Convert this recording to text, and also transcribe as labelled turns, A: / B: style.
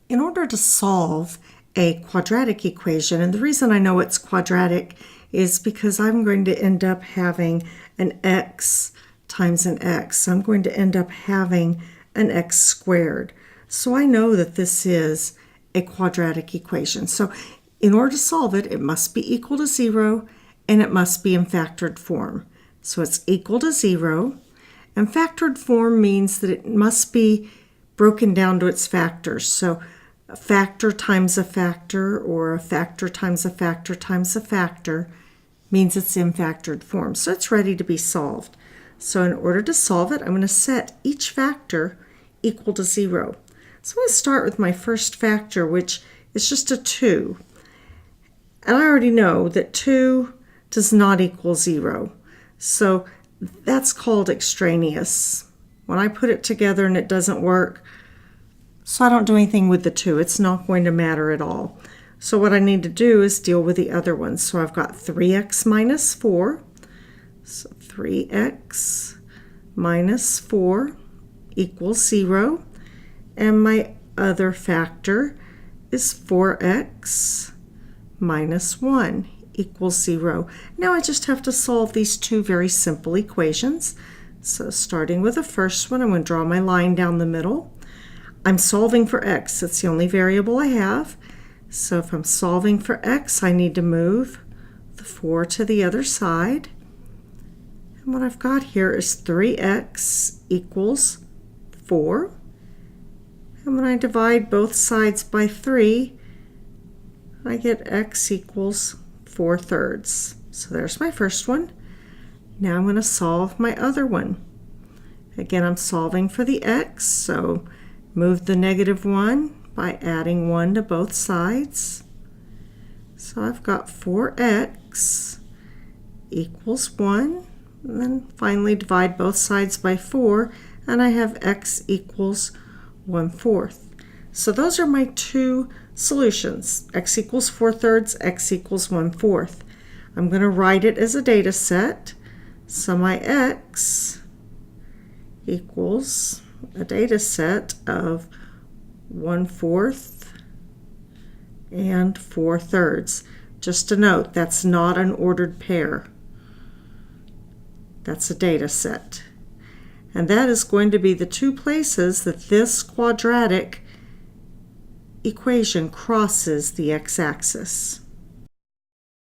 A: In order to solve a quadratic equation, and the reason I know it's quadratic is because I'm going to end up having an x times an x. So I'm going to end up having an x squared. So I know that this is a quadratic equation. So in order to solve it, it must be equal to 0 and it must be in factored form. So it's equal to 0, and factored form means that it must be broken down to its factors. So a factor times a factor, or a factor times a factor times a factor, means it's in factored form. So it's ready to be solved. So in order to solve it, I'm going to set each factor equal to 0. So I'm going to start with my first factor, which is just a 2. And I already know that 2 does not equal 0. So that's called extraneous. When I put it together and it doesn't work, so I don't do anything with the 2. It's not going to matter at all. So what I need to do is deal with the other ones. So I've got 3x minus 4. So 3x minus 4 equals 0. And my other factor is 4x minus 1 equals 0. Now I just have to solve these two very simple equations. So starting with the first one, I'm going to draw my line down the middle. I'm solving for x. It's the only variable I have. So if I'm solving for x, I need to move the 4 to the other side. And what I've got here is 3x equals 4. And when I divide both sides by 3, I get x equals 4/3. So there's my first one. Now I'm going to solve my other one. Again, I'm solving for the x, so move the -1 by adding 1 to both sides. So I've got 4x equals 1. And then finally divide both sides by 4, and I have x equals 1/4. So those are my two solutions. X equals 4/3, x equals 1/4. I'm going to write it as a data set. So my x equals a data set of 1/4 and 4/3. Just a note, that's not an ordered pair. That's a data set. And that is going to be the two places that this quadratic equation crosses the x-axis.